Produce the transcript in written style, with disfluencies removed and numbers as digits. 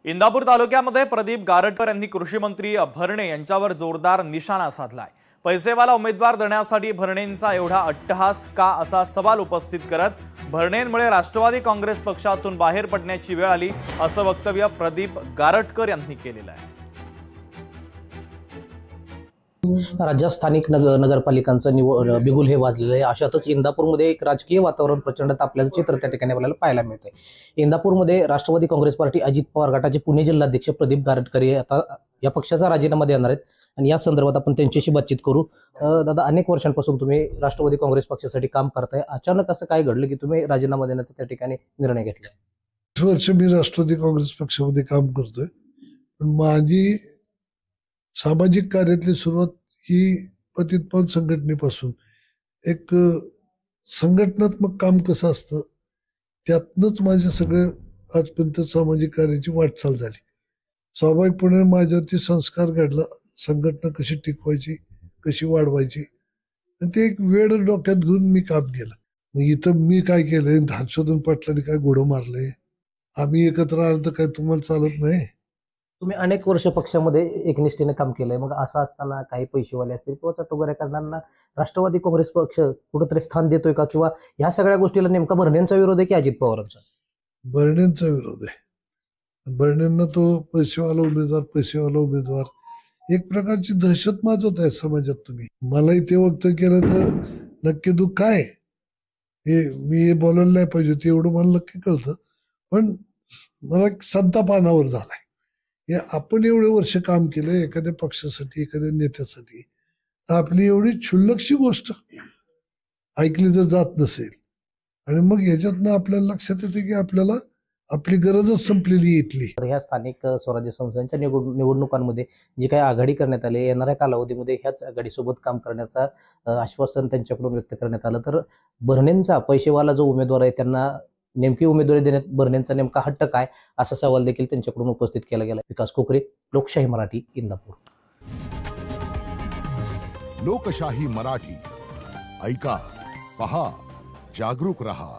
इंदापूर तालुक्यामध्ये प्रदीप गारटकर यांनी कृषी मंत्री भरणे यांच्यावर जोरदार निशाणा साधलाय। पैसेवाला उमेदवार देण्यासाठी भरणेंचा एवढा अट्टहास का असा सवाल उपस्थित करत भरणेंमुळे राष्ट्रवादी काँग्रेस पक्षातून बाहेर पडण्याची वेळ आली असं वक्तव्य प्रदीप गारटकर यांनी केलेलं आहे। राज्यात स्थानिक नगरपालिकांचं बिगुल हे वाजलेलं आहे। अशातच इंदापूरमध्ये एक राजकीय वातावरण प्रचंड तापल्याचं चित्र त्या ठिकाणी आपल्याला पाहायला मिळतंय। इंदापूरमध्ये राष्ट्रवादी काँग्रेस पार्टी अजित पवार गटाचे पुणे जिल्हाध्यक्ष प्रदीप गारटकर हे आता या पक्षाचा राजीनामा देणार आहेत आणि या संदर्भात आपण त्यांच्याशी बातचीत करू। दादा, अनेक वर्षांपासून तुम्ही राष्ट्रवादी काँग्रेस पक्षासाठी काम करताय, अचानक असं काय घडलं की तुम्ही राजीनामा देण्याचा त्या ठिकाणी निर्णय घेतला? वर्ष मी राष्ट्रवादी काँग्रेस पक्षामध्ये काम करतोय, पण माझी सामाजिक कार्यातली सुरुवात ही पतितपावन संघटनेपासून एक संघटनात्मक काम कसं असतं त्यातनंच माझे सगळं आजपर्यंत सामाजिक कार्याची वाटचाल झाली। स्वाभाविकपणे माझ्यावरती संस्कार घडला, संघटना कशी टिकवायची, कशी वाढवायची, आणि ते एक वेळ डोक्यात घेऊन मी काम केलं। मग इथं मी काय केलंय, हर्षवर्धन पाटलांनी काय घोडं मारलंय, आम्ही एकत्र आलो तर काय तुम्हाला चालत नाही? तुम्ही अनेक वर्ष पक्षामध्ये एकनिष्ठेने काम केलंय, मग असं असताना काही पैसेवाले असतील किंवा चटोगऱ्याकांना राष्ट्रवादी काँग्रेस पक्ष कुठेतरी स्थान देतोय का, किंवा ह्या सगळ्या गोष्टीला नेमका भरणेंचा विरोध आहे की अजित पवारांचा? भरणेंचा विरोध आहे। भरणेंना तो पैसेवाला उमेदवार एक प्रकारची दहशत माजवत आहे समाजात। तुम्ही मलाही ते वक्तव्य केलं तर नक्की दुःख काय हे मी बोलायला नाही पाहिजे ते, एवढं मला नक्की कळतं, पण मला संताप अनावर झालाय। हे आपण एवढे वर्ष काम केलं एखाद्या पक्षासाठी, एखाद्या नेत्यासाठी, तर आपली एवढी क्षुल्लकशी गोष्ट ऐकली जर जात नसेल आणि मग याच्यातनं आपल्याला लक्षात येते की आपल्याला आपली गरजच संपलेली इथली। ह्या स्थानिक स्वराज्य संस्थांच्या निवडणुकांमध्ये जी काही आघाडी करण्यात आली, येणाऱ्या कालावधीमध्ये ह्याच आघाडीसोबत काम करण्याचा आश्वासन त्यांच्याकडून व्यक्त करण्यात आलं, तर भरणेंचा पैसेवाला जो उमेदवार आहे त्यांना नेमकी उमेदवारी देण्यात भरणेंचा नेमका हट्ट काय, असा सवाल देखील त्यांच्याकडून उपस्थित केला गेला। विकास कोकरे, लोकशाही मराठी, इंदापूर। लोकशाही मराठी, ऐका, पहा, जागरूक रहा।